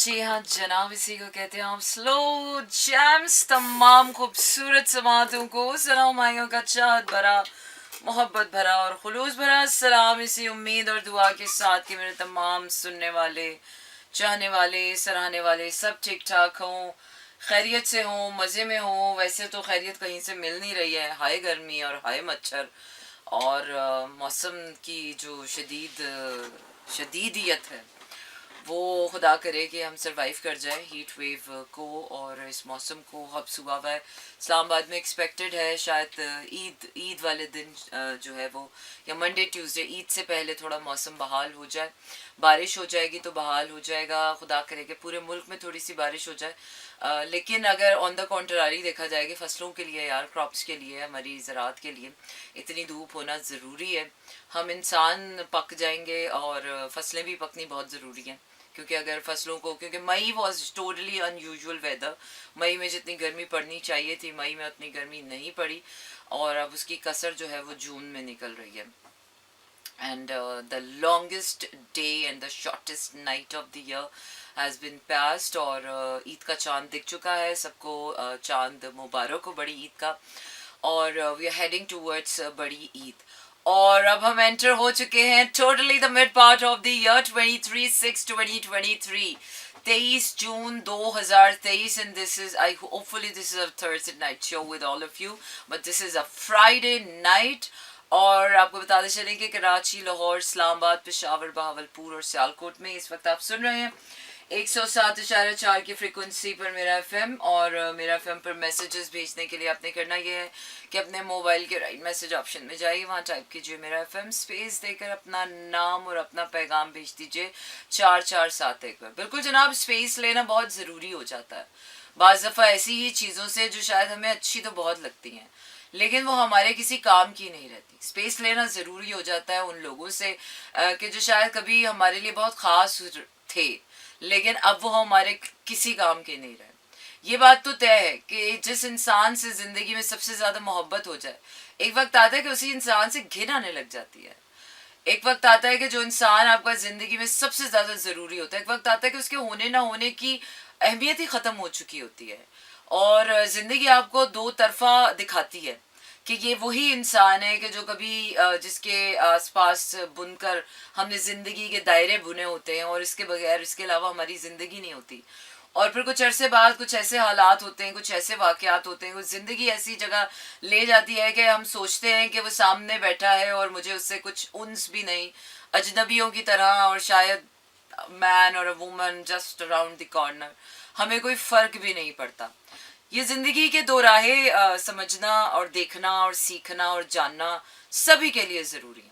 जी हाँ जनाब, इसी को कहते हैं हम स्लो जैम्स। तमाम खूबसूरत समातों को सलाम आइयों का चाहत भरा, मोहब्बत भरा और खुलूस भरा सलाम, इसी उम्मीद और दुआ के साथ कि मेरे तमाम सुनने वाले, चाहने वाले, सराहने वाले सब ठीक ठाक हों, खैरियत से हों, मज़े में हों। वैसे तो खैरियत कहीं से मिल नहीं रही है, हाय गर्मी और हाय मच्छर और मौसम की जो शदीदियत है, वो खुदा करे कि हम सरवाइव कर जाए हीट वेव को और इस मौसम को। हब्स हुआ हुआ है, इस्लामाबाद में एक्सपेक्टेड है शायद ईद वाले दिन जो है वो, या मंडे ट्यूसडे ईद से पहले थोड़ा मौसम बहाल हो जाए, बारिश हो जाएगी तो बहाल हो जाएगा। खुदा करे कि पूरे मुल्क में थोड़ी सी बारिश हो जाए। लेकिन अगर ऑन द कॉन्ट्रारी देखा जाए कि फसलों के लिए, यार क्रॉप्स के लिए, हमारी ज़रात के लिए इतनी धूप होना ज़रूरी है। हम इंसान पक जाएंगे और फसलें भी पकनी बहुत ज़रूरी हैं, क्योंकि अगर फसलों को, क्योंकि मई वॉज टोटली अनयूजुअल वेदर। मई में जितनी गर्मी पड़नी चाहिए थी, मई में उतनी गर्मी नहीं पड़ी और अब उसकी कसर जो है वो जून में निकल रही है। And the longest day and the shortest night of the year has been passed और ईद का चांद दिख चुका है सबको। चांद मुबारक हो बड़ी ईद का, और वी आर हेडिंग टूवर्ड्स बड़ी ईद। और अब हम एंटर हो चुके हैं totally the mid part of the year 23/6/2023, 23 June 2023, and this is, I hopefully this is a Thursday night show with all of you, but this is a Friday night. और आपको बताते चलें कि कराची, लाहौर, इस्लामाबाद, पेशावर, बहावलपुर और सियालकोट में इस वक्त आप सुन रहे हैं 107.4 की फ्रिक्वेंसी पर मेरा एफएम। और मेरा एफएम पर मैसेजेस भेजने के लिए आपने करना ये है कि अपने मोबाइल के राइट मैसेज ऑप्शन में जाइए, वहाँ टाइप कीजिए मेरा एफएम, स्पेस देकर अपना नाम और अपना पैगाम भेज दीजिए 4471 पर। बिल्कुल जनाब, स्पेस लेना बहुत ज़रूरी हो जाता है। बाज़ दफ़ा ऐसी ही चीज़ों से जो शायद हमें अच्छी तो बहुत लगती हैं, लेकिन वो हमारे किसी काम की नहीं रहती। स्पेस लेना ज़रूरी हो जाता है उन लोगों से कि जो शायद कभी हमारे लिए बहुत ख़ास थे, लेकिन अब वो हमारे किसी काम के नहीं रहे। ये बात तो तय है कि जिस इंसान से ज़िंदगी में सबसे ज़्यादा मोहब्बत हो जाए, एक वक्त आता है कि उसी इंसान से घिन आने लग जाती है। एक वक्त आता है कि जो इंसान आपका ज़िंदगी में सबसे ज़्यादा ज़रूरी होता है, एक वक्त आता है कि उसके होने ना होने की अहमियत ही ख़त्म हो चुकी होती है और ज़िंदगी आपको दो तरफा दिखाती है कि ये वही इंसान है कि जो कभी जिसके आसपास बुनकर हमने ज़िंदगी के दायरे बुने होते हैं और इसके बगैर, इसके अलावा हमारी ज़िंदगी नहीं होती। और फिर कुछ अरसे बाद कुछ ऐसे हालात होते हैं, कुछ ऐसे वाक़यात होते हैं, कुछ ज़िंदगी ऐसी जगह ले जाती है कि हम सोचते हैं कि वो सामने बैठा है और मुझे उससे कुछ उन्स भी नहीं, अजनबियों की तरह, और शायद मैन और a woman just around the corner, हमें कोई फ़र्क भी नहीं पड़ता। ये ज़िंदगी के दो राहें समझना और देखना और सीखना और जानना सभी के लिए ज़रूरी है।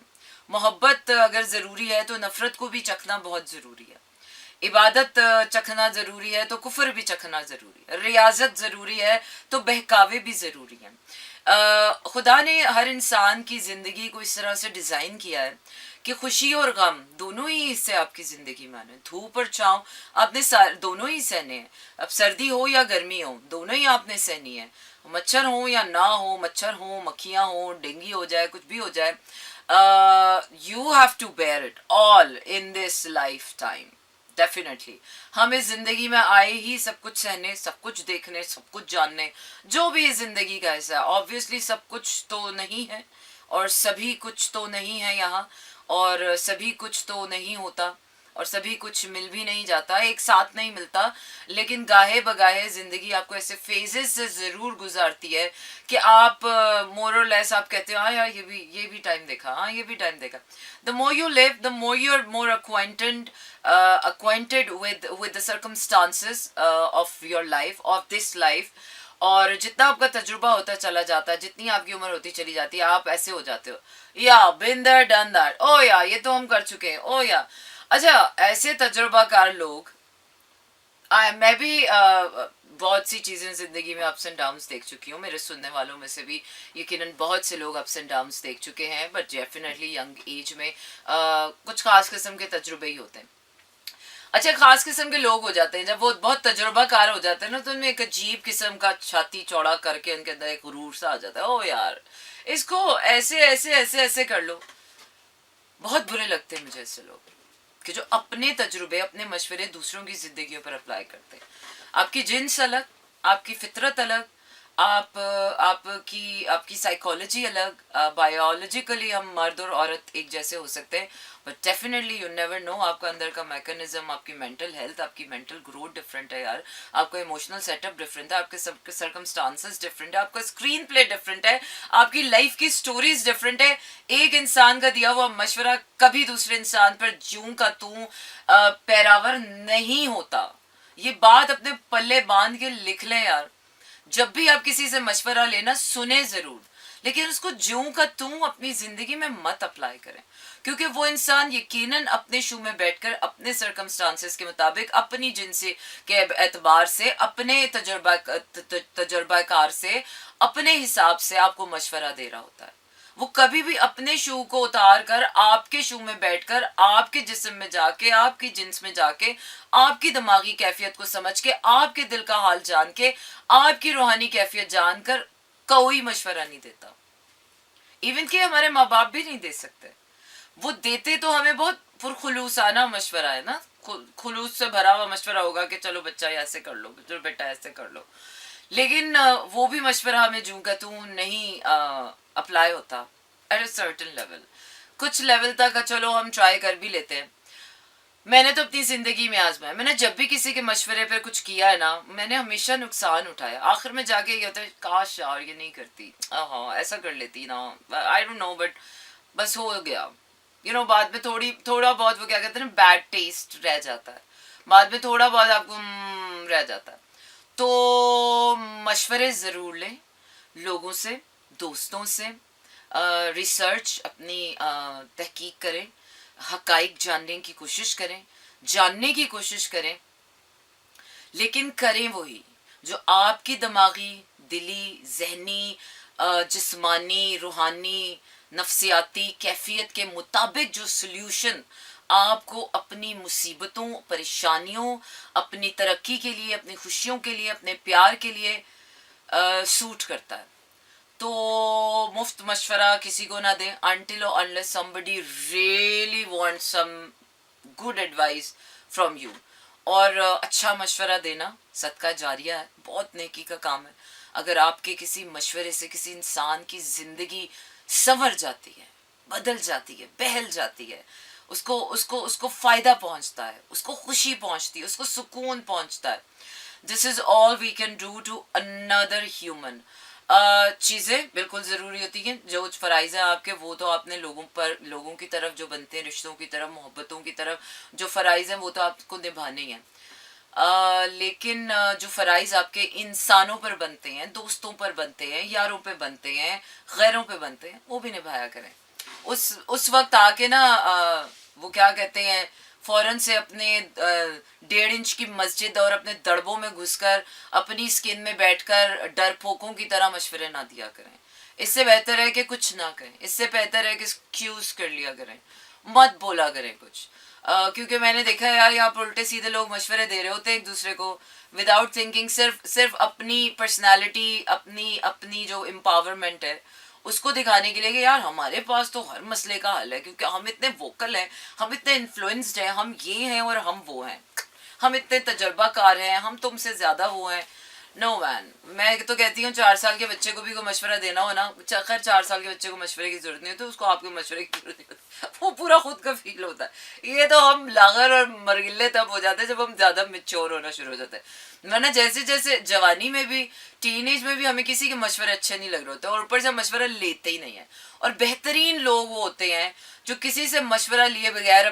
मोहब्बत अगर ज़रूरी है तो नफ़रत को भी चखना बहुत ज़रूरी है। इबादत चखना ज़रूरी है तो कुफर भी चखना ज़रूरी है। रियाजत ज़रूरी है तो बहकावे भी ज़रूरी हैं। खुदा ने हर इंसान की ज़िंदगी को इस तरह से डिज़ाइन किया है कि खुशी और गम दोनों ही हिस्से आपकी ज़िंदगी में आने, धूप और छाँव आपने दोनों ही सहने हैं। अब सर्दी हो या गर्मी हो, दोनों ही आपने सहनी है। मच्छर हो या ना हो, मच्छर हो, मक्खियाँ हो, डेंगू हो जाए, कुछ भी हो जाए, you have to bear it all in this lifetime. Definitely हम इस ज़िंदगी में आए ही सब कुछ सहने, सब कुछ देखने, सब कुछ जानने, जो भी इस ज़िंदगी का हिस्सा है। ऑब्वियसली सब कुछ तो नहीं है और सभी कुछ तो नहीं है यहाँ, और सभी कुछ तो नहीं होता और सभी कुछ मिल भी नहीं जाता, एक साथ नहीं मिलता। लेकिन गाहे बगाहे ज़िंदगी आपको ऐसे फेजेस से ज़रूर गुजारती है कि आप मोर और लेस आप कहते हो हाँ यार ये भी टाइम देखा, हाँ ये भी टाइम देखा। The more you live, the more you are more acquainted with the circumstances of your life, of this life। और जितना आपका तजुर्बा होता चला जाता है, जितनी आपकी उम्र होती चली जाती है, आप ऐसे हो जाते हो, या बिन दैट डन दैट, ओ या ये तो हम कर चुके हैं, ओ या। अच्छा, ऐसे तजुर्बाकार लोग, मैं भी बहुत सी चीज़ें ज़िंदगी में अप्स एंड डाउन्स देख चुकी हूँ। मेरे सुनने वालों में से भी यकीनन बहुत से लोग अप्स एंड डाउन्स देख चुके हैं, बट डेफिनेटली यंग एज में कुछ ख़ास किस्म के तजुर्बे ही होते हैं। अच्छा, खास किस्म के लोग हो जाते हैं, जब वो बहुत तजुर्बाकार हो जाते हैं ना, तो उनमें एक अजीब किस्म का छाती चौड़ा करके उनके अंदर एक गुरूर सा आ जाता है। ओ यार, इसको ऐसे ऐसे ऐसे ऐसे कर लो। बहुत बुरे लगते हैं मुझे ऐसे लोग। कि जो अपने तजुर्बे, अपने मशवरे दूसरों की ज़िंदगियों पर अप्लाई करते हैं। आपकी जिन्स अलग, आपकी फितरत अलग, आपकी साइकोलॉजी अलग, बायोलॉजिकली हम मर्द और औरत एक जैसे हो सकते हैं, but definitely you never know आपका अंदर का मैकेनिज्म, आपकी मेंटल हेल्थ, आपकी मेंटल ग्रोथ डिफरेंट है यार, आपका इमोशनल सेटअप डिफरेंट है, आपके सबके सर्कमस्टांसेस डिफरेंट है, आपका स्क्रीन प्ले डिफरेंट है, आपकी लाइफ की स्टोरीज डिफरेंट है। एक इंसान का दिया हुआ मशवरा कभी दूसरे इंसान पर जूं का तू पैरावर नहीं होता। ये बात अपने पल्ले बांध के लिख लें यार। जब भी आप किसी से मशवरा लेना, सुने जरूर, लेकिन उसको ज्यों का त्यों अपनी जिंदगी में मत अप्लाई करें, क्योंकि वो इंसान यकीनन अपने शू में बैठकर अपने सर्कमस्टांसेस के मुताबिक, अपनी जिनसे के एतबार से, अपने तजर्बाकार से, अपने हिसाब से आपको मशवरा दे रहा होता है। वो कभी भी अपने शू को उतार कर आपके शू में बैठकर, आपके जिस्म में जाके, आपकी जिन्स में जाके, आपकी दिमागी कैफियत को समझ के, आपके दिल का हाल जान के, आपकी रूहानी कैफियत जानकर कोई मशवरा नहीं देता। इवन कि हमारे माँ बाप भी नहीं दे सकते। वो देते तो हमें बहुत पुरखुलूसाना मशवरा है ना, खुलूस से भरा हुआ मशवरा होगा कि चलो बच्चा ऐसे कर लो, चलो बेटा ऐसे कर लो, लेकिन वो भी मशवरा हमें जूं का तू नहीं अप्लाई होता एट अ सर्टेन लेवल। कुछ लेवल तक चलो हम ट्राई कर भी लेते हैं। मैंने तो अपनी ज़िंदगी में आजमाया, मैंने जब भी किसी के मशवरे पर कुछ किया है ना, मैंने हमेशा नुकसान उठाया। आखिर में जाके ये होता है, काश यार ये नहीं करती, हाँ ऐसा कर लेती ना, आई डोंट नो, बट बस हो गया। बाद में थोड़ा बहुत वो क्या कहते हैं, बैड टेस्ट रह जाता है, बाद में थोड़ा बहुत आपको रह जाता है। तो मशवरे ज़रूर लें लोगों से, दोस्तों से, रिसर्च अपनी तहकीक करें, हकाइक जानने की कोशिश करें, जानने की कोशिश करें, लेकिन करें वही जो आपकी दिमागी, दिली, जहनी, जिस्मानी, रूहानी, नफ्सियाती कैफियत के मुताबिक जो सल्यूशन आपको अपनी मुसीबतों, परेशानियों, अपनी तरक्की के लिए, अपनी खुशियों के लिए, अपने प्यार के लिए सूट करता है। तो मुफ्त मशवरा किसी को ना दें until or unless somebody really wants some good advice from you। और अच्छा मशवरा देना सदका जारिया है, बहुत नेकी का काम है। अगर आपके किसी मशवरे से किसी इंसान की ज़िंदगी संवर जाती है, बदल जाती है, बहल जाती है, उसको उसको उसको फ़ायदा पहुंचता है, उसको खुशी पहुंचती है, उसको सुकून पहुंचता है, this is all we can do to another human. चीज़ें बिल्कुल ज़रूरी होती हैं, जो फ़राइज़ हैं आपके वो तो आपने लोगों की तरफ जो बनते हैं, रिश्तों की तरफ, मोहब्बतों की तरफ जो फ़राइज़ हैं वो तो आपको निभाने ही हैं। लेकिन जो फ़राइज़ आपके इंसानों पर बनते हैं, दोस्तों पर बनते हैं, यारों पे बनते हैं, गैरों पे बनते हैं, वो भी निभाया करें। उस वक्त आके ना वो क्या कहते हैं, फ़ौरन से अपने 1.5 इंच की मस्जिद और अपने दड़बों में घुसकर अपनी स्किन में बैठकर डरपोकों की तरह मशवरे ना दिया करें। इससे बेहतर है कि कुछ ना करें, इससे बेहतर है कि एक्सक्यूज कर लिया करें, मत बोला करें कुछ। क्योंकि मैंने देखा है यार, यहाँ पर उल्टे सीधे लोग मशवरे दे रहे होते हैं एक दूसरे को विदाउट थिंकिंग, सिर्फ अपनी पर्सनैलिटी, अपनी अपनी जो एम्पावरमेंट है उसको दिखाने के लिए कि यार हमारे पास तो हर मसले का हल है, क्योंकि हम इतने वोकल हैं, हम इतने इन्फ्लुएंस्ड हैं, हम ये हैं और हम वो हैं, हम इतने तजर्बाकार हैं, हम तुमसे ज़्यादा वो हैं। नो मैन, मैं तो कहती हूँ 4 साल के बच्चे को भी कोई मशवरा देना हो ना, खैर 4 साल के बच्चे को मशवरे की जरूरत नहीं होती, उसको आपके मशवरे की जरूरत नहीं होती, वो पूरा खुद का फील होता है। ये तो हम लागर और मरगिल्ले तब हो जाते हैं जब हम ज़्यादा मेच्योर होना शुरू हो जाते हैं, वरना जैसे जैसे जवानी में भी, टीनेज में भी हमें किसी के मशवरे अच्छे नहीं लग रहे होते, और ऊपर से मशवरा लेते ही नहीं है। और बेहतरीन लोग वो होते हैं जो किसी से मशवरा लिए बगैर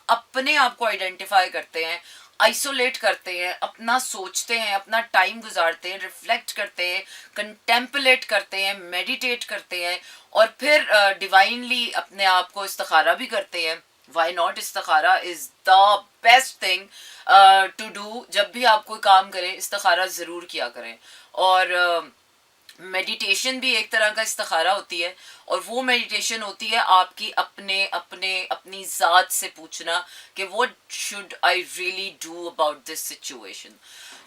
अपने आप को आइडेंटिफाई करते हैं, आइसोलेट करते हैं, अपना सोचते हैं, अपना टाइम गुजारते हैं, रिफ्लेक्ट करते हैं, कंटेम्पलेट करते हैं, मेडिटेट करते हैं, और फिर डिवाइनली अपने आप को इस्तिखारा भी करते हैं। वाई नॉट, इस्तिखारा is the best thing to do. जब भी आप कोई काम करें इस्तिखारा ज़रूर किया करें। और मेडिटेशन भी एक तरह का इस्तिखारा होती है, और वो मेडिटेशन होती है आपकी अपनी ज़ात से पूछना कि what should I really do about this situation.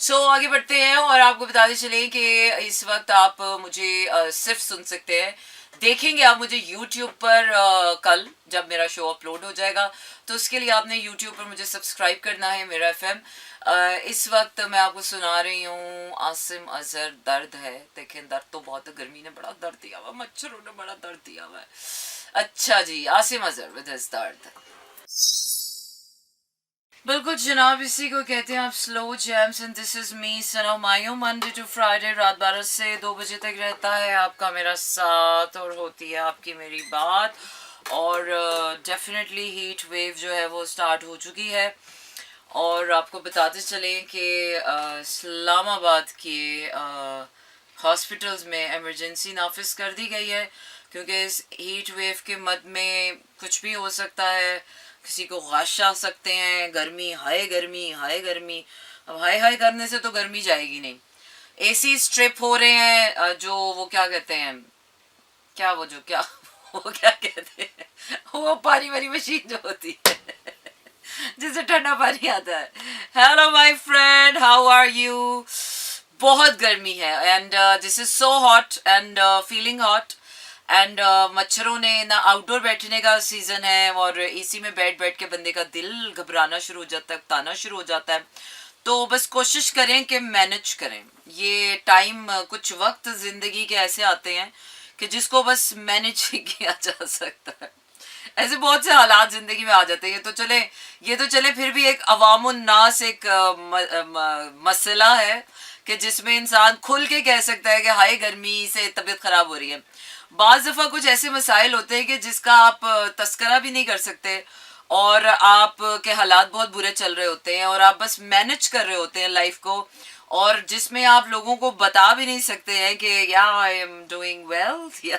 So आगे बढ़ते हैं और आपको बताते चलें कि इस वक्त आप मुझे सिर्फ सुन सकते हैं. देखेंगे आप मुझे YouTube पर कल जब मेरा शो अपलोड हो जाएगा, तो उसके लिए आपने YouTube पर मुझे सब्सक्राइब करना है मेरा FM. इस वक्त मैं आपको सुना रही हूँ आसिम अजहर, दर्द है. देखें दर्द तो बहुत, गर्मी ने बड़ा दर्द दिया हुआ, मच्छरों ने बड़ा दर्द दिया हुआ है. अच्छा जी, आसिम अजहर विद हिज दर्द. बिल्कुल जनाब, इसी को कहते हैं आप slow jams. And this is me Sana Mayo. Monday to Friday रात 12 से 2 बजे तक रहता है आपका मेरा साथ और होती है आपकी मेरी बात. और डेफिनेटली हीट वेव जो है वो स्टार्ट हो चुकी है. और आपको बताते चलें कि इस्लामाबाद के हॉस्पिटल्स में इमरजेंसी नाफिज कर दी गई है, क्योंकि इस हीट वेव के मद में कुछ भी हो सकता है. किसी को गश आ सकते हैं, गर्मी हाय गर्मी हाय गर्मी. अब हाय हाय करने से तो गर्मी जाएगी नहीं. एसी स्ट्रिप हो रहे हैं, जो वो क्या कहते हैं, क्या वो जो क्या वो क्या कहते हैं, वो पानी वाली मशीन जो होती है जिससे ठंडा पानी आता है. Hello my friend, how are you. बहुत गर्मी है and this is so hot and feeling hot. And मच्छरों ने ना, आउटडोर बैठने का सीजन है और एसी में बैठ बैठ के बंदे का दिल घबराना शुरू हो जाता है, ताना शुरू हो जाता है. तो बस कोशिश करें कि मैनेज करें. ये टाइम, कुछ वक्त जिंदगी के ऐसे आते हैं कि जिसको बस मैनेज ही किया जा सकता है. ऐसे बहुत से हालात जिंदगी में आ जाते हैं. ये तो चले फिर भी एक अवामुन्नास एक मसला है कि जिसमें इंसान खुल के कह सकता है कि हाय गर्मी से तबीयत खराब हो रही है. बाज़ दफ़ा कुछ ऐसे मसाइल होते हैं कि जिसका आप तस्करा भी नहीं कर सकते और आप के हालात बहुत बुरे चल रहे होते हैं और आप बस मैनेज कर रहे होते हैं लाइफ को, और जिसमें आप लोगों को बता भी नहीं सकते हैं कि या आई एम डूइंग वेल या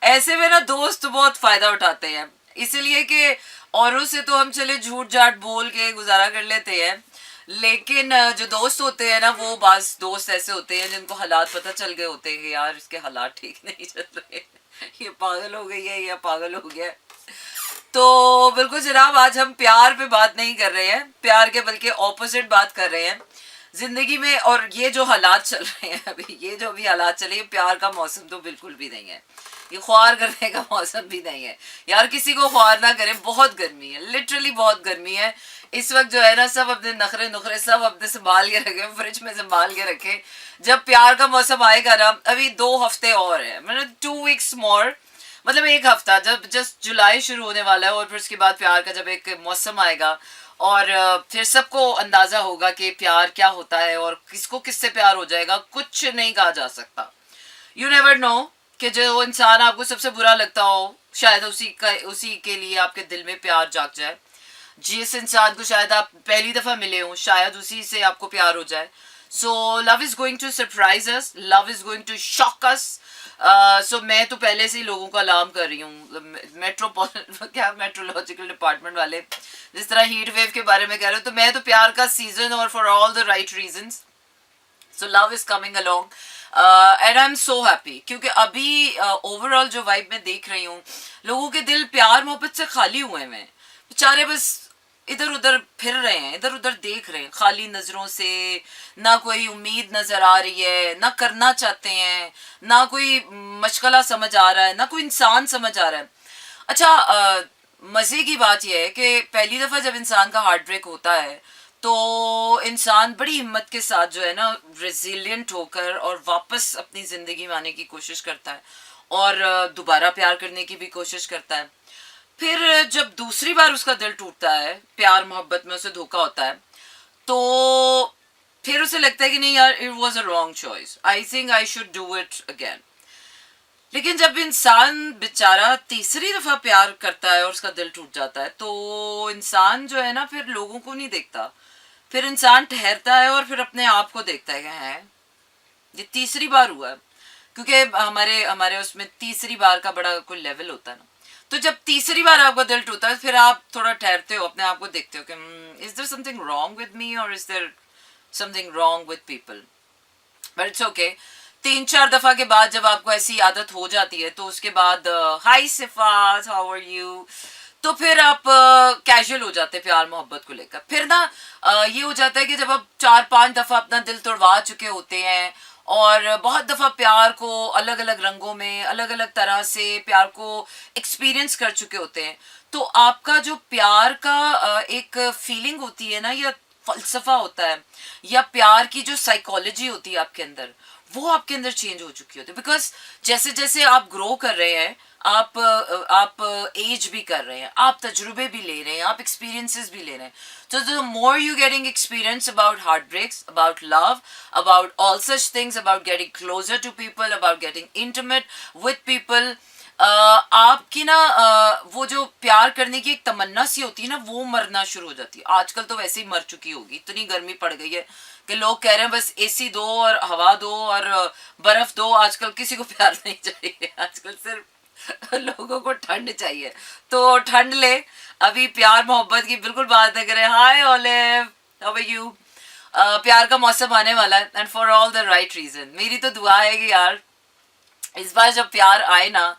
ऐसे में ना दोस्त बहुत फायदा उठाते हैं, इसलिए कि औरों से तो हम चले झूठ झाट बोल के गुजारा कर लेते हैं, लेकिन जो दोस्त होते हैं ना, वो बाज दोस्त ऐसे होते हैं जिनको हालात पता चल गए होते हैं कि यार इसके हालात ठीक नहीं चल रहे, ये पागल हो गई है या पागल हो गया. तो बिल्कुल जनाब, आज हम प्यार पे बात नहीं कर रहे हैं, प्यार के बल्कि ऑपोजिट बात कर रहे हैं जिंदगी में. और ये जो हालात चल रहे हैं अभी, ये जो अभी हालात चले, प्यार का मौसम तो बिल्कुल भी नहीं है. ये ख्वार करने का मौसम भी नहीं है. यार किसी को ख्वार ना करें, बहुत गर्मी है, लिटरली बहुत गर्मी है इस वक्त जो है ना. सब अपने नखरे नुखरे सब अपने संभाल के रखे, फ्रिज में संभाल के रखे. जब प्यार का मौसम आएगा ना, अभी 2 हफ्ते और है, मतलब 2 weeks मोर, मतलब 1 हफ्ता, जब जस्ट जुलाई शुरू होने वाला है और फिर उसके बाद प्यार का जब एक मौसम आएगा और फिर सबको अंदाजा होगा कि प्यार क्या होता है और किसको किससे प्यार हो जाएगा, कुछ नहीं कहा जा सकता. यू नेवर नो कि जो इंसान आपको सबसे बुरा लगता हो, शायद उसी के लिए आपके दिल में प्यार जाग जाए. जिस इंसान को शायद आप पहली दफा मिले हो, शायद उसी से आपको प्यार हो जाए. So love is going to surprise us, love is going to shock us. So मैं तो पहले से ही लोगों को अलार्म कर रही हूँ, मेट्रोलॉजिकल डिपार्टमेंट वाले जिस तरह हीट वेव के बारे में कह रहे हो, तो मैं तो प्यार का सीजन और for all the right reasons. So love is coming along and I am so happy, क्योंकि अभी ओवरऑल जो वाइब मैं देख रही हूँ, लोगों के दिल प्यार मोहब्बत से खाली हुए हैं. बेचारे बस इधर उधर फिर रहे हैं, इधर उधर देख रहे हैं खाली नजरों से. ना कोई उम्मीद नजर आ रही है, ना करना चाहते हैं, ना कोई मशगला समझ आ रहा है, ना कोई इंसान समझ आ रहा है. अच्छा, मजे की बात यह है कि पहली दफा जब इंसान का हार्ट ब्रेक होता है तो इंसान बड़ी हिम्मत के साथ जो है ना, रेजिलियंट होकर और वापस अपनी जिंदगी में आने की कोशिश करता है और दोबारा प्यार करने की भी कोशिश करता है. फिर जब दूसरी बार उसका दिल टूटता है, प्यार मोहब्बत में उसे धोखा होता है, तो फिर उसे लगता है कि नहीं यार, it was a wrong choice, I think I should do it again. लेकिन जब इंसान बेचारा तीसरी दफा प्यार करता है और उसका दिल टूट जाता है, तो इंसान जो है ना, फिर लोगों को नहीं देखता, फिर इंसान ठहरता है और फिर अपने आप को देखता है कि है ये तीसरी बार हुआ है. क्योंकि हमारे हमारे उसमें तीसरी बार का बड़ा कोई लेवल होता है ना. तो जब तीसरी बार आपका दिल टूटा है, फिर आप थोड़ा ठहरते हो, अपने आप को देखते हो कि is there something wrong with me और is there something wrong with people. But it's okay. 3-4 दफा के बाद जब आपको ऐसी आदत हो जाती है तो उसके बाद हाय सिफात, हाउ आर यू, तो फिर आप कैजुअल हो जाते हैं प्यार मोहब्बत को लेकर। फिर ना ये हो जाता है कि जब आप 4-5 दफा अपना दिल तोड़वा चुके होते हैं और बहुत दफा प्यार को अलग अलग रंगों में अलग अलग तरह से प्यार को एक्सपीरियंस कर चुके होते हैं, तो आपका जो प्यार का एक फीलिंग होती है ना, या फलसफा होता है, या प्यार की जो साइकोलॉजी होती है आपके अंदर, वो आपके अंदर चेंज हो चुकी होती है। बिकॉज जैसे जैसे आप ग्रो कर रहे हैं, आप एज भी कर रहे हैं, आप तजुर्बे भी ले रहे हैं, आप एक्सपीरियंसेस भी ले रहे हैं। So the more you getting experience about heartbreaks, about love, about all such things, about getting closer to people, about getting intimate with people, आपकी ना वो जो प्यार करने की एक तमन्ना सी होती है ना, वो मरना शुरू हो जाती है। आजकल तो वैसे ही मर चुकी होगी, इतनी गर्मी पड़ गई है कि लोग कह रहे हैं बस एसी दो और हवा दो और बर्फ दो, आजकल किसी को प्यार नहीं चाहिए, आजकल सिर्फ लोगों को ठंड चाहिए। तो ठंड ले, अभी प्यार मोहब्बत की बिल्कुल बात नहीं करें। Hi Olive, how are you. प्यार का मौसम आने वाला है, and for all the right reason. मेरी तो दुआ है कि यार इस बार जब प्यार आए ना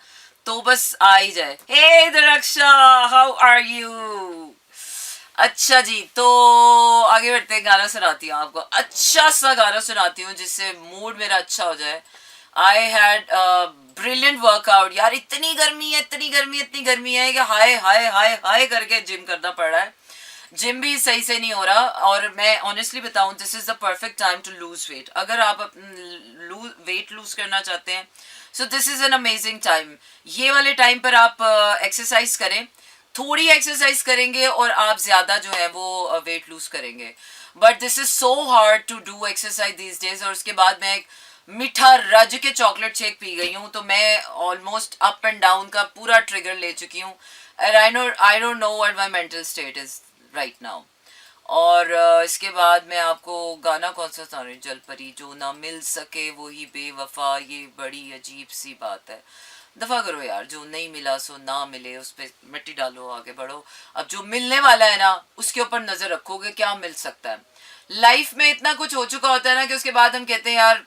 तो बस आ ही जाए। हे दरक्षा, हाउ आर यू। अच्छा जी, तो आगे बढ़ते हैं। गाना सुनाती हूँ आपको, अच्छा सा गाना सुनाती हूँ जिससे मूड मेरा अच्छा हो जाए। आई हैड ब्रिलियंट वर्कआउट यार, इतनी गर्मी है, इतनी गर्मी, इतनी गर्मी है कि हाय हाय हाय हाय करके जिम करना पड़ रहा है। जिम भी सही से नहीं हो रहा, और मैं ऑनेस्टली बताऊं, this is the perfect time to lose weight. अगर आप वेट लूज करना चाहते हैं, so this is an amazing time. ये वाले टाइम पर आप एक्सरसाइज करें, थोड़ी एक्सरसाइज करेंगे और आप ज्यादा जो है वो वेट लूज करेंगे। But this is so hard to do exercise these days. और उसके बाद मैं एक मीठा रज के चॉकलेट शेक पी गई हूँ, तो मैं ऑलमोस्ट अप एंड डाउन का पूरा ट्रिगर ले चुकी हूँ। And I don't know what my mental state is right now. और इसके बाद मैं आपको गाना कौन सा सुना रही हूँ, जल परी जो ना मिल सके वही बेवफा, ये बड़ी अजीब सी बात है। दफा करो यार, जो नहीं मिला सो ना मिले, उस पर मिट्टी डालो, आगे बढ़ो। अब जो मिलने वाला है ना, उसके ऊपर नजर रखोगे, क्या मिल सकता है। लाइफ में इतना कुछ हो चुका होता है ना कि उसके बाद हम कहते हैं यार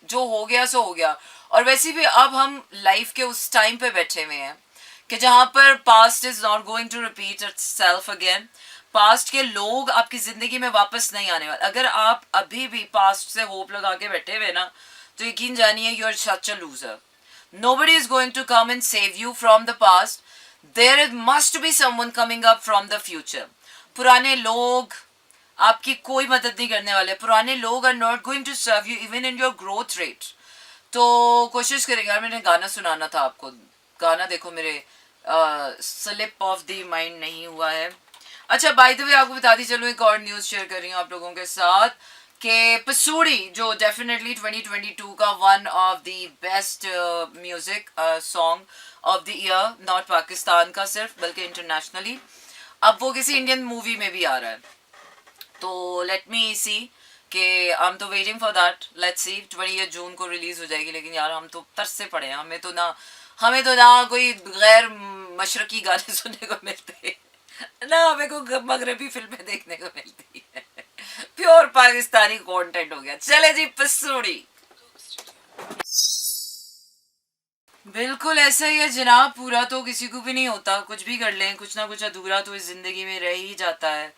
जो हो गया सो हो गया। और वैसे भी अब हम लाइफ के उस टाइम पे बैठे हुए हैं कि जहां पर past is not going to repeat itself again. Past के लोग आपकी जिंदगी में वापस नहीं आने वाले। अगर आप अभी भी पास्ट से होप लगा के बैठे हुए ना, तो यकीन जानिए you are such a loser. Nobody is going to come and save you from the past. There must be someone coming up from the future. पुराने लोग आपकी कोई मदद नहीं करने वाले। पुराने लोग are not going to serve you even in your growth rate. तो कोशिश करेंगे यार, मैंने गाना सुनाना था आपको। गाना देखो मेरे स्लिप ऑफ द माइंड नहीं हुआ है। अच्छा, बाय द वे आपको बताती चलो, एक और न्यूज़ शेयर कर रही हूँ आप लोगों के साथ कि पसूड़ी जो डेफिनेटली 2022 का one of the best music song of the year, not Pakistan का सिर्फ बल्कि इंटरनेशनली, अब वो किसी इंडियन मूवी में भी आ रहा है। तो लेट मी सी कि आई एम तो waiting for that. Let's see, 20 जून को रिलीज हो जाएगी। लेकिन यार हम तो तरसे पड़े हैं, हमें तो ना कोई गैर मशरकी गाने सुनने को मिलते, ना हमें को मगरबी फिल्में देखने को मिलती है। प्योर पाकिस्तानी कंटेंट हो गया। चले जी, पसूड़ी। बिल्कुल ऐसा ही है जनाब, पूरा तो किसी को भी नहीं होता। कुछ भी कर लें, कुछ ना कुछ अधूरा तो इस जिंदगी में रह ही जाता है।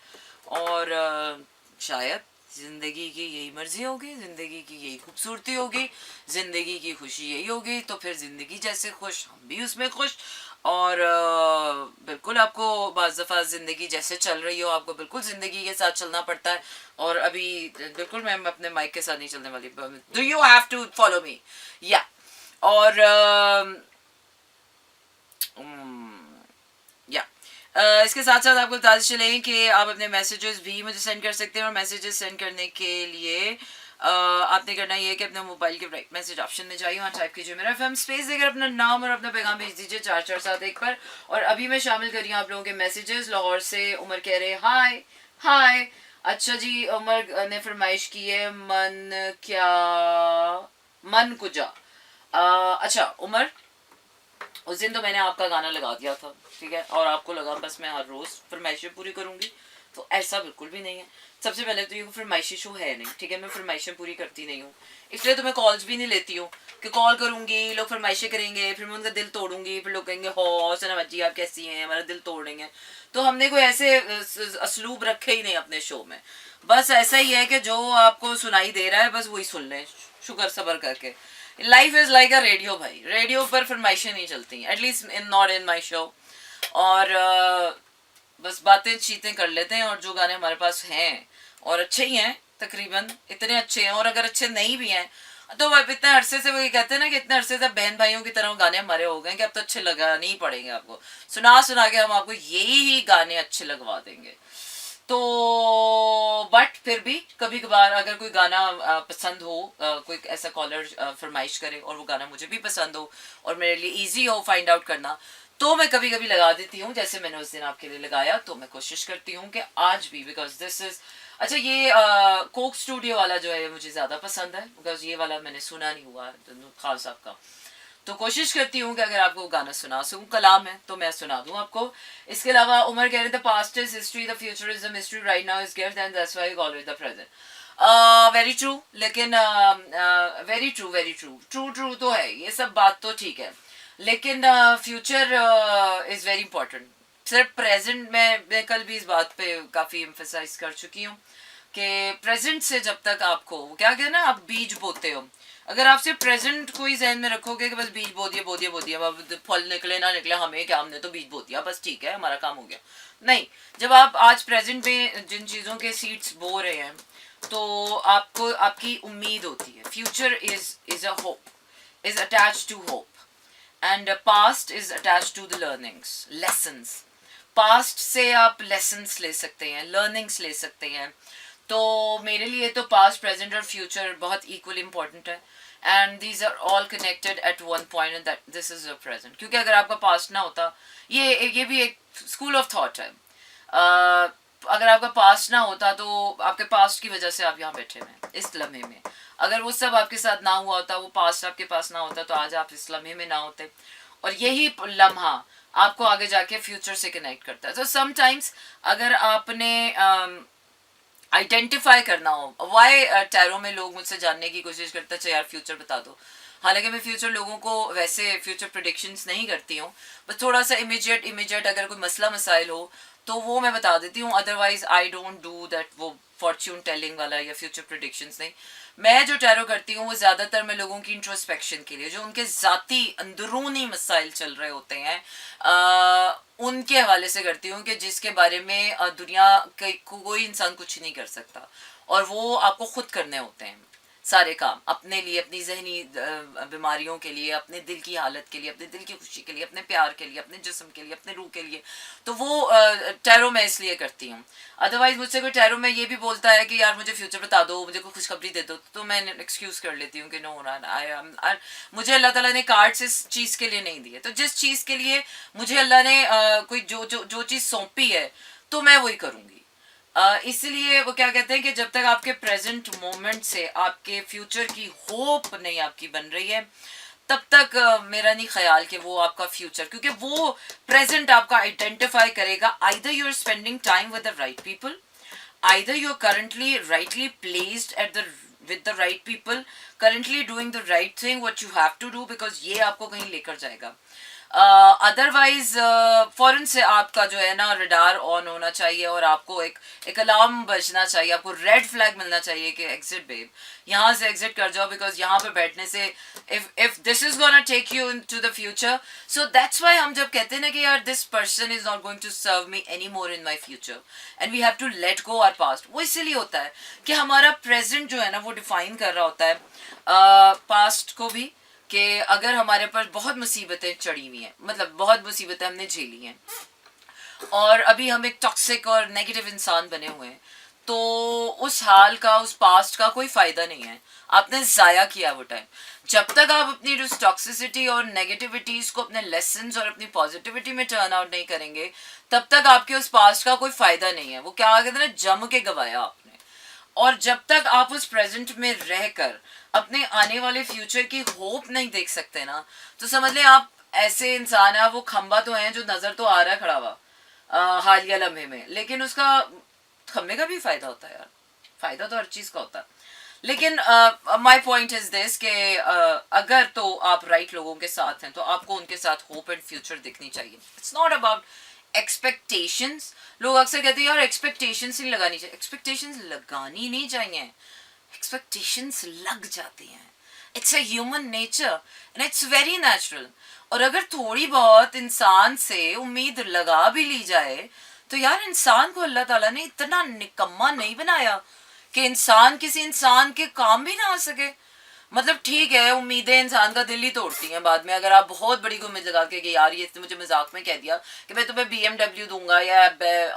और शायद जिंदगी की यही मर्जी होगी, जिंदगी की यही खूबसूरती होगी, जिंदगी की खुशी यही होगी। तो फिर जिंदगी जैसे खुश, हम भी उसमें खुश। और बिल्कुल आपको बाज़ दफ़ा ज़िंदगी जैसे चल रही हो, आपको बिल्कुल ज़िंदगी के साथ चलना पड़ता है। और अभी बिल्कुल मैं अपने माइक के साथ नहीं चलने वाली। Do you have to follow me या। और या इसके साथ साथ आपको बताते चले कि आप अपने मैसेजेस भी मुझे सेंड कर सकते हैं। और मैसेजेस सेंड करने के लिए आपने करना ये है कि अपने मोबाइल के राइट मैसेज ऑप्शन में जाइए, वहाँ टाइप कीजिए मेरा FM स्पेस देकर अपना नाम और अपना पैगाम भेज दीजिए 4471 पर। और अभी मैं शामिल कर रही हूँ आप लोगों के मैसेजेस। लाहौर से उमर कह रहे हाय हाय। अच्छा जी, उमर ने फरमाइश की है मन कुजा। अच्छा उमर, उस दिन तो मैंने आपका गाना लगा दिया था, ठीक है, और आपको लगा बस मैं हर रोज फरमाइशें पूरी करूंगी। तो ऐसा बिल्कुल भी नहीं है। सबसे पहले तो ये फरमाइशी शो है नहीं, ठीक है, मैं फरमाइशें पूरी करती नहीं हूँ, इसलिए तो मैं कॉल्स भी नहीं लेती हूँ कि कॉल करूँगी, लोग फरमाइशें करेंगे, फिर मैं उनका दिल तोड़ूंगी, फिर लोग कहेंगे हो सना जी आप कैसी हैं, हमारा दिल तोड़ देंगे। तो हमने कोई ऐसे असलूब रखे ही नहीं अपने शो में। बस ऐसा ही है कि जो आपको सुनाई दे रहा है बस वही सुन लें, शुक्र सबर करके। Life is like a radio भाई, रेडियो पर फरमाइशें नहीं चलती, at least in not in my show. और बस बातें चीतें कर लेते हैं, और जो गाने हमारे पास हैं और अच्छे ही हैं, तकरीबन इतने अच्छे हैं, और अगर अच्छे नहीं भी हैं तो इतने अरसे से, वो ये कहते हैं ना कि इतने अरसे से बहन भाइयों की तरह गाने हमारे हो गए कि अब तो अच्छे लगा नहीं पड़ेंगे आपको, सुना सुना के हम आपको यही ही गाने अच्छे लगवा देंगे। तो बट फिर भी कभी कभार अगर कोई गाना पसंद हो, कोई ऐसा कॉलर फरमाइश करे और वो गाना मुझे भी पसंद हो और मेरे लिए इजी हो फाइंड आउट करना, तो मैं कभी कभी लगा देती हूँ, जैसे मैंने उस दिन आपके लिए लगाया। तो मैं कोशिश करती हूँ कि आज भी, बिकॉज दिस इज अच्छा, ये कोक स्टूडियो वाला जो है मुझे ज़्यादा पसंद है, बिकॉज ये वाला मैंने सुना नहीं हुआ खान साहब का। तो कोशिश करती हूँ कि अगर आपको गाना सुना सकूँ, कलाम है तो मैं सुना दूँ आपको। इसके अलावा उमर कह रहे थे past is history, the future is the mystery, right now is gift and that's why you call it the present. Very true, लेकिन very true, very true, true true तो है, ये सब बात तो ठीक है, लेकिन फ्यूचर इज़ वेरी इंपॉर्टेंट। सिर्फ प्रेजेंट में मैं कल भी इस बात पे काफ़ी एम्फेसाइज कर चुकी हूँ कि प्रेजेंट से जब तक आपको क्या कहना, आप बीज बोते हो, अगर आप सिर्फ प्रेजेंट को ही जहन में रखोगे कि बस बीज बो दिया बो दिया बो दिया, अब फल निकले ना निकले हमें क्या, हमने तो बीज बो दिया बस ठीक है हमारा काम हो गया, नहीं। जब आप आज प्रेजेंट में जिन चीज़ों के सीड्स बो रहे हैं तो आपको आपकी उम्मीद होती है, future is a hope, is attach to hope, and past is attach to the learnings, lessons. Past से आप लेसन्स ले सकते हैं, लर्निंग्स ले सकते हैं। तो मेरे लिए तो पास्ट, प्रेजेंट और फ्यूचर बहुत इक्वली इंपॉर्टेंट है, and these are all connected at one point, and that this is your present. क्योंकि अगर आपका पास्ट ना होता, ये भी एक स्कूल ऑफ थॉट है, अगर आपका पास्ट ना होता तो आपके पास्ट की वजह से आप यहाँ बैठे हुए इस लम्हे में, अगर वो सब आपके साथ ना हुआ होता, वो पास्ट आपके पास ना होता, तो आज आप इस लम्हे में ना होते। और यही लम्हा आपको आगे जाके फ्यूचर से कनेक्ट करता है। तो समटाइम्स अगर आपने आइडेंटिफाई करना हो, वाई टैरो में लोग मुझसे जानने की कोशिश करते हैं यार फ्यूचर बता दो, हालांकि मैं फ्यूचर लोगों को वैसे फ्यूचर प्रिडिक्शंस नहीं करती हूँ, बस थोड़ा सा इमीडिएट अगर कोई मसला मसाइल हो तो वो मैं बता देती हूँ, otherwise I don't do that, वो फॉर्च्यून टेलिंग वाला या फ्यूचर प्रिडिक्शंस नहीं। मैं जो टैरो करती हूँ वो ज़्यादातर मैं लोगों की इंट्रोस्पेक्शन के लिए, जो उनके ज़ाती अंदरूनी मसाइल चल रहे होते हैं उनके हवाले से करती हूँ, कि जिसके बारे में दुनिया के कोई इंसान कुछ नहीं कर सकता, और वो आपको खुद करने होते हैं सारे काम, अपने लिए, अपनी जहनी बीमारियों के लिए, अपने दिल की हालत के लिए, अपने दिल की खुशी के लिए, अपने प्यार के लिए, अपने जिस्म के लिए, अपने रूह के लिए। तो वो टैरो मैं इसलिए करती हूँ। अदरवाइज मुझसे कोई टैरो में ये भी बोलता है कि यार मुझे फ्यूचर बता दो, मुझे कोई खुशखबरी दे दो, तो मैं एक्सक्यूज़ कर लेती हूँ कि नो ना, मुझे अल्लाह ताला ने कार्ड्स इस चीज़ के लिए नहीं दिए, तो जिस चीज़ के लिए मुझे अल्लाह ने कोई जो चीज़ सौंपी है तो मैं वही करूँगी। इसलिए वो क्या कहते हैं कि जब तक आपके प्रेजेंट मोमेंट से आपके फ्यूचर की होप नहीं आपकी बन रही है, तब तक मेरा नहीं ख्याल कि वो आपका फ्यूचर, क्योंकि वो प्रेजेंट आपका आइडेंटिफाई करेगा, either you are spending time with the right people, either you are currently rightly placed at the with the right people, currently doing the right thing what you have to do, because ये आपको कहीं लेकर जाएगा। Otherwise फ़ौरन से आपका जो है ना रडार ऑन होना चाहिए, और आपको एक अलार्म बजना चाहिए, आपको रेड फ्लैग मिलना चाहिए कि एग्जिट बेब, यहाँ से एग्जिट कर जाओ, बिकॉज यहाँ पे बैठने से if this is gonna take you into the future, so that's why हम जब कहते हैं ना कि यार this person is not going to serve me any more in my future and we have to let go our past, वो इसीलिए होता है कि हमारा प्रेजेंट जो है ना वो डिफाइन कर रहा होता है पास्ट को भी, कि अगर हमारे पास बहुत मुसीबतें चढ़ी हुई हैं, मतलब बहुत मुसीबतें हमने झेली हैं और अभी हम एक टॉक्सिक और नेगेटिव इंसान बने हुए हैं, तो उस हाल का, उस पास्ट का कोई फ़ायदा नहीं है, आपने ज़ाया किया वो टाइम। जब तक आप अपनी जो टॉक्सिसिटी और नेगेटिविटीज़ को अपने लेसन्स और अपनी पॉजिटिविटी में टर्न आउट नहीं करेंगे, तब तक आपके उस पास्ट का कोई फ़ायदा नहीं है। वो क्या कहते हैं ना, जम के गवाया आपने। और जब तक आप उस प्रेजेंट में रहकर अपने आने वाले फ्यूचर की होप नहीं देख सकते ना, तो समझ लें आप ऐसे इंसान है, वो खंबा तो है जो नज़र तो आ रहा है खड़ा हुआ हालिया लम्हे में, लेकिन उसका खम्बे का भी फायदा होता है यार, फायदा तो हर चीज का होता है। लेकिन माय पॉइंट इज दिस कि अगर तो आप राइट लोगों के साथ हैं तो आपको उनके साथ होप एंड फ्यूचर दिखनी चाहिए। It's not about expectations. लोग अक्सर कहते हैं यार एक्सपेक्टेशंस नहीं लगानी चाहिए। एक्सपेक्टेशंस लगानी नहीं चाहिए, एक्सपेक्टेशंस लग जाती हैं। It's a human nature and it's very natural. और अगर थोड़ी बहुत इंसान से उम्मीद लगा भी ली जाए तो यार इंसान को अल्लाह ताला ने इतना निकम्मा नहीं बनाया कि इंसान किसी इंसान के काम भी ना आ सके। मतलब ठीक है, उम्मीदें इंसान का दिल ही तोड़ती हैं बाद में। अगर आप बहुत बड़ी उम्मीद लगा के कि यार ये इसने मुझे मजाक में कह दिया कि मैं तुम्हें BMW दूंगा या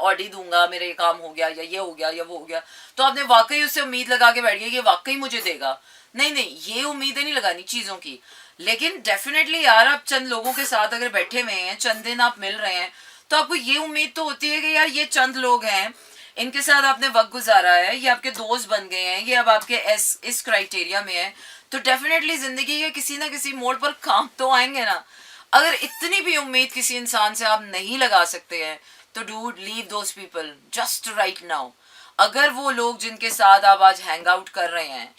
ऑडी दूंगा, मेरा ये काम हो गया या ये हो गया या वो हो गया, तो आपने वाकई उससे उम्मीद लगा के बैठ गया कि वाकई मुझे देगा। नहीं नहीं, ये उम्मीदें नहीं लगानी चीज़ों की। लेकिन डेफिनेटली यार आप चंद लोगों के साथ अगर बैठे हुए हैं, चंद दिन आप मिल रहे हैं, तो आपको ये उम्मीद तो होती है कि यार ये चंद लोग हैं, इनके साथ आपने वक्त गुजारा है, ये आपके दोस्त बन गए हैं, ये अब आपके इस क्राइटेरिया में है, तो डेफिनेटली जिंदगी के किसी ना किसी मोड़ पर काम तो आएंगे ना। अगर इतनी भी उम्मीद किसी इंसान से आप नहीं लगा सकते हैं तो dude leave those people just right now. अगर वो लोग जिनके साथ आप आज हैंग आउट कर रहे हैं,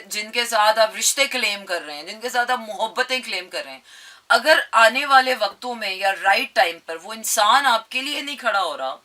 जिनके साथ आप रिश्ते क्लेम कर रहे हैं, जिनके साथ आप मोहब्बतें क्लेम कर रहे हैं, अगर आने वाले वक्तों में या राइट टाइम पर वो इंसान आपके लिए नहीं खड़ा हो रहा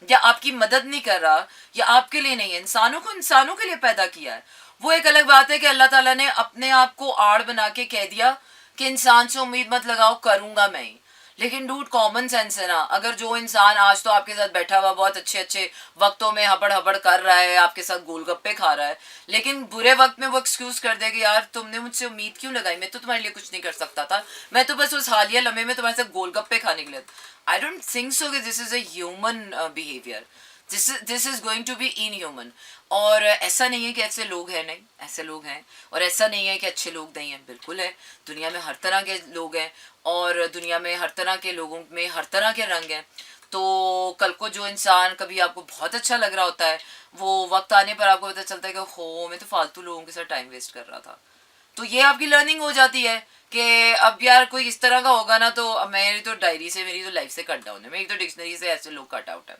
या आपकी मदद नहीं कर रहा या आपके लिए नहीं है, इंसानों को इंसानों के लिए पैदा किया है। वो एक अलग बात है कि अल्लाह ताला ने अपने आप को आड़ बना के कह दिया कि इंसान से उम्मीद मत लगाओ, करूंगा मैं ही। लेकिन डूड कॉमन सेंस है ना। अगर जो इंसान आज तो आपके साथ बैठा हुआ बहुत अच्छे अच्छे वक्तों में हबड़ हबड़ कर रहा है, आपके साथ गोलगप्पे खा रहा है, लेकिन बुरे वक्त में वो एक्सक्यूज कर दे कि यार तुमने मुझसे उम्मीद क्यों लगाई, मैं तो तुम्हारे लिए कुछ नहीं कर सकता था, मैं तो बस उस हालिया लम्हे में तुम्हारे साथ गोलगप्पे खाने के लिए। आई डोंट थिंक सो कि this is a human behaviour. This is going to be inhuman. और ऐसा नहीं है कि ऐसे लोग हैं, नहीं, ऐसे लोग हैं। और ऐसा नहीं है कि अच्छे लोग नहीं हैं, बिल्कुल है। दुनिया में हर तरह के लोग हैं और दुनिया में हर तरह के लोगों में हर तरह के रंग हैं। तो कल को जो इंसान कभी आपको बहुत अच्छा लग रहा होता है, वो वक्त आने पर आपको पता चलता है कि हो मैं तो फालतू लोगों के साथ टाइम वेस्ट कर रहा था। तो ये आपकी लर्निंग हो जाती है कि अब यार कोई इस तरह का होगा ना तो मेरी तो डायरी से, मेरी तो लाइफ से कट डाउन है, मेरी तो डिक्शनरी से ऐसे लोग कट आउट है।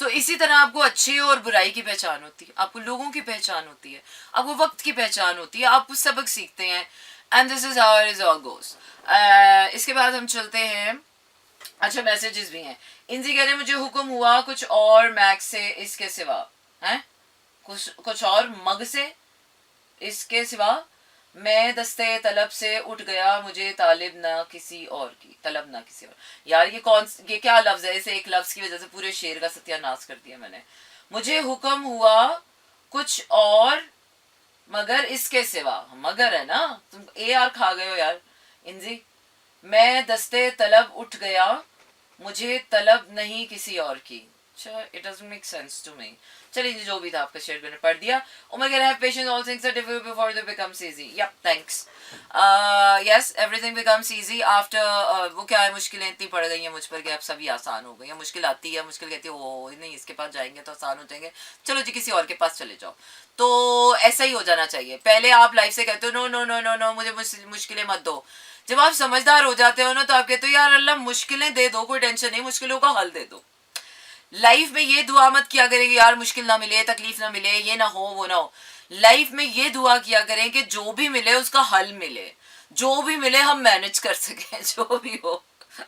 तो इसी तरह आपको अच्छे और बुराई की पहचान होती है, आपको लोगों की पहचान होती है, आपको वक्त की पहचान होती है, आप कुछ सबक सीखते हैं। And this is how it is all goes. इसके बाद हम चलते हैं। अच्छा, मैसेजेस भी हैं। इंजी कह रहे मुझे हुक्म हुआ कुछ और मैक्स से इसके सिवा, हैं कुछ और मग से इसके सिवा, मैं दस्ते तलब से उठ गया, मुझे तालिब ना किसी और की, तलब ना किसी और। यार ये क्या लफ्ज है, इसे एक लफ्ज की वजह से पूरे शेर का सत्यानाश कर दिया मैंने। मुझे हुक्म हुआ कुछ और मगर इसके सिवा, मगर है ना, तुम ए आर खा गए हो यार इंजी। मैं दस्ते तलब उठ गया, मुझे तलब नहीं किसी और की। अच्छा, it doesn't make sense to me. चलिए जी, जो भी था आपका शेयर मैंने पढ़ दिया। उमर कह रहा है patience, all things are difficult before they becomes easy. Yup, thanks. Yes, everything becomes easy after. वो क्या है, मुश्किलें इतनी पड़ गई हैं मुझ पर कि अब सभी आसान हो गई हैं। मुश्किल आती है, मुश्किल कहती है ओ नहीं इसके पास जाएंगे तो आसान हो जाएंगे, चलो जी किसी और के पास चले जाओ। तो ऐसा ही हो जाना चाहिए। पहले आप लाइफ से कहते हो no no no no no मुझे मुश्किलें मत दो। जब आप समझदार हो जाते हो ना तो आप कहते हो यार अल्लाह मुश्किलें दे दो, कोई टेंशन नहीं, मुश्किलों का हल दे दो। लाइफ में ये दुआ मत किया करें कि यार मुश्किल ना मिले, तकलीफ ना मिले, ये ना हो वो ना हो। लाइफ में ये दुआ किया करें कि जो भी मिले उसका हल मिले, जो भी मिले हम मैनेज कर सकें, जो भी हो,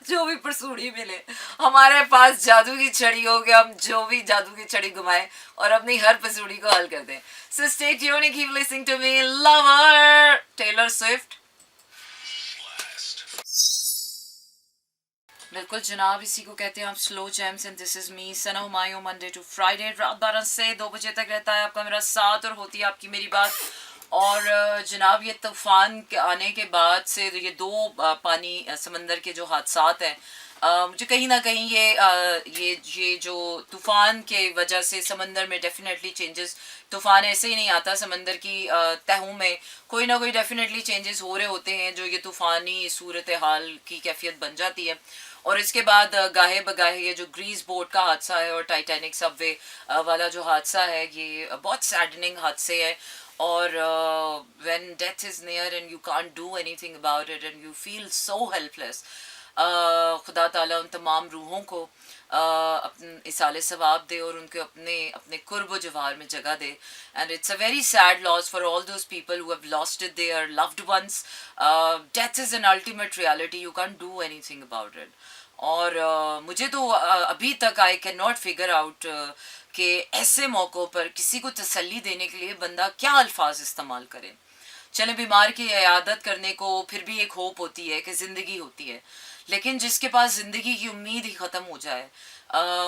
जो भी परसूड़ी मिले हमारे पास जादू की छड़ी हो कि हम जो भी जादू की छड़ी घुमाएं और अपनी हर पसूड़ी को हल कर दें। So stay tuned and keep listening to me. Lover Taylor Swift. बिल्कुल जनाब, इसी को कहते हैं आप slow jams and this is me Sana Humayun. Monday to Friday रात 12 से 2 बजे तक रहता है आपका मेरा साथ और होती है आपकी मेरी बात। और जनाब ये तूफ़ान के आने के बाद से ये दो पानी समंदर के जो हादसात हैं, मुझे कहीं ना कहीं ये जो तूफ़ान के वजह से समंदर में डेफिनेटली चेंजेस। तूफ़ान ऐसे ही नहीं आता, समंदर की तहों में कोई ना कोई डेफिनेटली चेंजेस हो रहे होते हैं जो ये तूफ़ानी सूरत हाल की कैफियत बन जाती है। और इसके बाद गाहे बगाहे ये जो ग्रीस बोट का हादसा है और टाइटैनिक सबवे वाला जो हादसा है, ये बहुत सैडनिंग हादसे है। और when death is near and you can't do anything about it and you feel so helpless, खुदा ताला उन तमाम रूहों को अपन इसाले सवाब दे और उनको अपने अपने कुर्ब व जवार में जगह दे. And it's a very sad loss for all those people who have lost their loved ones. Death is an ultimate reality, you can do anything about it. और मुझे तो अभी तक I can not figure out कि ऐसे मौक़ों पर किसी को तसल्ली देने के लिए बंदा क्या अल्फाज इस्तेमाल करे. चले बीमार की इयादत करने को फिर भी एक होप होती है कि ज़िंदगी होती है, लेकिन जिसके पास ज़िंदगी की उम्मीद ही ख़त्म हो जाए,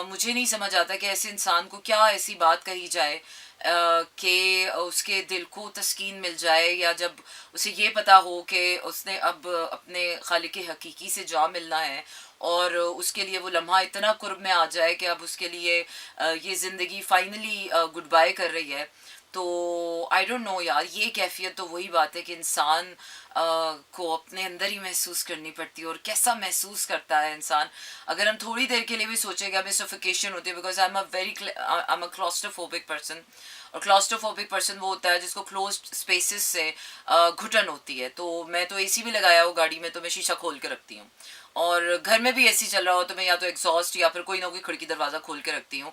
मुझे नहीं समझ आता कि ऐसे इंसान को क्या ऐसी बात कही जाए कि उसके दिल को तस्कीन मिल जाए, या जब उसे ये पता हो कि उसने अब अपने खालिक हकीकी से जा मिलना है और उसके लिए वो लम्हा इतना कुर्ब में आ जाए कि अब उसके लिए ये ज़िंदगी फाइनली गुड बाय कर रही है. तो आई डोंट नो यार, ये कैफियत तो वही बात है कि इंसान को अपने अंदर ही महसूस करनी पड़ती है. और कैसा महसूस करता है इंसान अगर हम थोड़ी देर के लिए भी सोचेंगे हमें सफोकेशन होती है. Because I am a claustrophobic person. और क्लॉस्ट्रोफोबिक पर्सन वो होता है जिसको क्लोज्ड स्पेसेस से घुटन होती है. तो मैं तो एसी भी लगाया हो गाड़ी में तो मैं शीशा खोल के रखती हूँ, और घर में भी एसी चल रहा हो तो मैं या तो एग्जॉस्ट या फिर कोई ना कोई खिड़की दरवाज़ा खोल के रखती हूँ.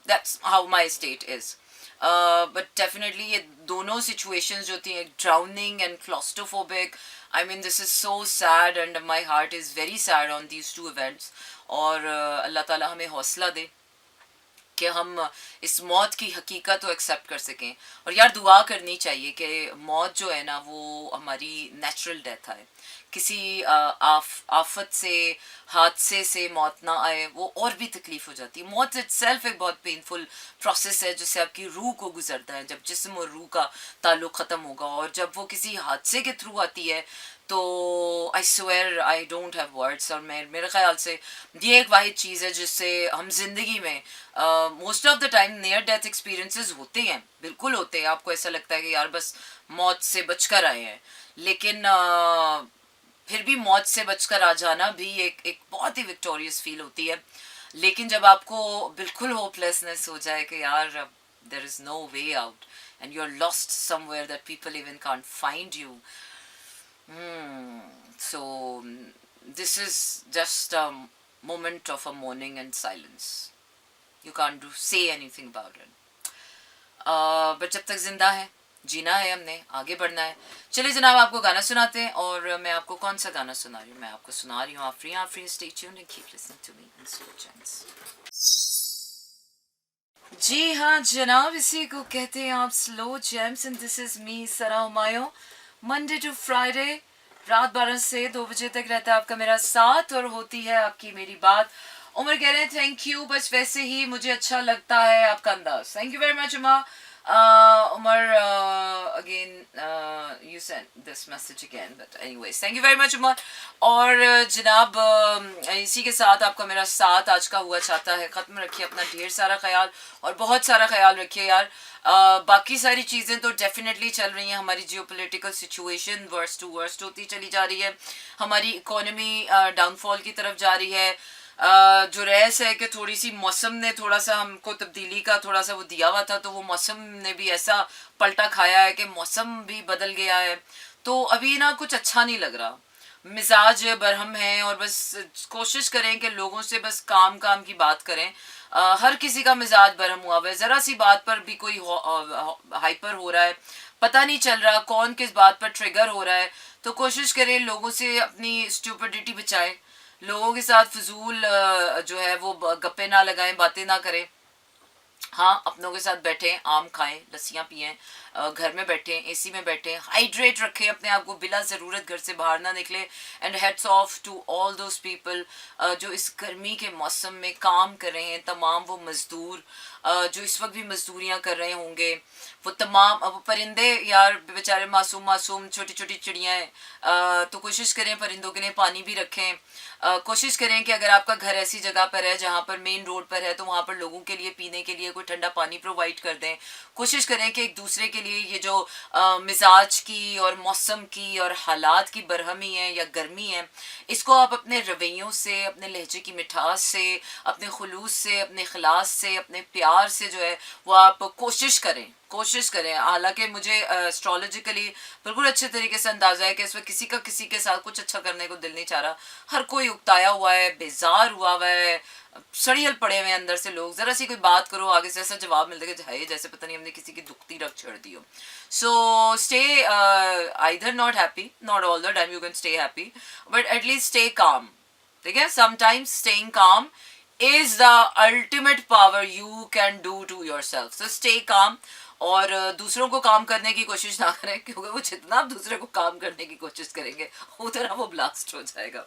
That's how my state is. But definitely ये दोनों सिचुएशंस जो थी, drowning and claustrophobic, I mean this is so sad and my heart is very sad on these two events. और अल्लाह ताला हमें हौसला दे कि हम इस मौत की हकीकत को एक्सेप्ट कर सकें. और यार दुआ करनी चाहिए कि मौत जो है ना वो हमारी नेचुरल डेथ आए, किसी आफत से हादसे से मौत ना आए, वो और भी तकलीफ हो जाती है. मौत इटसेल्फ एक बहुत पेनफुल प्रोसेस है जिससे आपकी रूह को गुजरता है, जब जिस्म और रूह का ताल्लुक ख़त्म होगा. और जब वो किसी हादसे के थ्रू आती है तो I swear I don't have words. और मेरे ख्याल से ये एक वाहिद चीज़ है जिससे हम जिंदगी में most of the time near death experiences होते हैं, बिल्कुल होते हैं. आपको ऐसा लगता है कि यार बस मौत से बचकर आए हैं, लेकिन फिर भी मौत से बचकर आ जाना भी एक बहुत ही विक्टोरियस फील होती है. लेकिन जब आपको बिल्कुल होपलेसनेस हो जाए कि यार there is no way out and you are lost somewhere that people even can't find you. So this is just a moment of a mourning and silence. You can't say anything about it. But जब तक जिंदा है, जीना है, हमने आगे बढ़ना है. चलिए जनाब, आपको गाना सुनाते हैं. और मैं आपको कौन सा गाना सुना रही हूँ? मैं आपको सुना रही हूँ Afreen. Stay tuned and keep listening to me in slow chants. जी हाँ जनाब, इसी को कहते हैं आप slow jams. And this is me Sara Humayun. Monday to Friday रात 12 से 2 बजे तक रहता है आपका मेरा साथ और होती है आपकी मेरी बात. उमर कह रहे हैं थैंक यू, बस वैसे ही मुझे अच्छा लगता है आपका अंदाज. Thank you very much Umar, again you sent this message again, but anyways thank you very much Umar. और जनाब इसी के साथ आपका मेरा साथ आज का हुआ चाहता है ख़त्म. रखिए अपना ढेर सारा ख्याल और बहुत सारा ख्याल रखिए यार. बाकी सारी चीज़ें तो डेफिनेटली चल रही हैं. हमारी geopolitical situation worst to worst होती चली जा रही है. हमारी इकोनॉमी डाउनफॉल की तरफ जा रही है. जो रेस है कि थोड़ी सी मौसम ने थोड़ा सा हमको तब्दीली का थोड़ा सा वो दिया हुआ था, तो वो मौसम ने भी ऐसा पलटा खाया है कि मौसम भी बदल गया है. तो अभी ना कुछ अच्छा नहीं लग रहा, मिजाज बरहम है. और बस कोशिश करें कि लोगों से बस काम काम की बात करें. हर किसी का मिजाज बरहम हुआ है, ज़रा सी बात पर भी कोई हाइपर हो रहा है, पता नहीं चल रहा कौन किस बात पर ट्रिगर हो रहा है. तो कोशिश करें लोगों से अपनी स्टूपिडिटी बचाएं, लोगों के साथ फजूल जो है वो गप्पे ना लगाएं, बातें ना करें. हाँ, अपनों के साथ बैठें, आम खाएं, लस्सियाँ पिएं, घर में बैठें, एसी में बैठें, हाइड्रेट रखें अपने आप को, बिला ज़रूरत घर से बाहर ना निकले. And heads off to all those people जो इस गर्मी के मौसम में काम कर रहे हैं, तमाम वो मज़दूर जो इस वक्त भी मजदूरियाँ कर रहे होंगे, वो तमाम वो परिंदे यार बेचारे मासूम मासूम छोटी छोटी चिड़ियाँ हैं. तो कोशिश करें परिंदों के लिए पानी भी रखें. कोशिश करें कि अगर आपका घर ऐसी जगह पर है जहाँ पर मेन रोड पर है तो वहाँ पर लोगों के लिए पीने के लिए कोई ठंडा पानी प्रोवाइड कर दें. कोशिश करें कि एक दूसरे के लिए ये जो मिजाज की और मौसम की और हालात की बरहमी है या गर्मी है, इसको आप अपने रवैयों से, अपने लहजे की मिठास से, अपने खुलूस से, अपने खिलास से, अपने प्यार प्यार से जो है वो आप कोशिश करें। हालांकि मुझे एस्ट्रोलॉजिकली बिल्कुल अच्छे तरीके से अंदाजा है कि इसमें किसी के साथ कुछ अच्छा करने को दिल नहीं चाह रहा। हर कोई उकताया हुआ है, बेजार हुआ है, सड़ियल पड़े हुए अंदर से लोग। जरा सी कोई बात करो, आगे से ऐसा जवाब मिलता है कि है जैसे पता नहीं हमने किसी की दुखती रख छेड़ दी हो। So stay either not happy, not all the time you can stay happy, but at least stay calm. ठीक है, समटाइम्स स्टेइंग काम is the ultimate power you can do to yourself. So stay calm और दूसरों को काम करने की कोशिश ना करें, क्योंकि वो जितना आप दूसरे को काम करने की कोशिश करेंगे उतना वो ब्लास्ट हो जाएगा।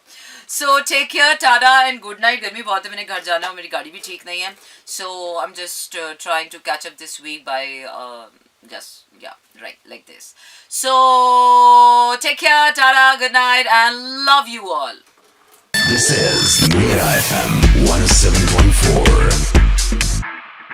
So take care, tata and good night. गर्मी बहुत है, मैंने घर जाना है, मेरी गाड़ी भी ठीक नहीं है। So I am just trying to catch up this week by just yeah, right, like this. So take care, tata, good night and love you all. This is Mira FM 107.4.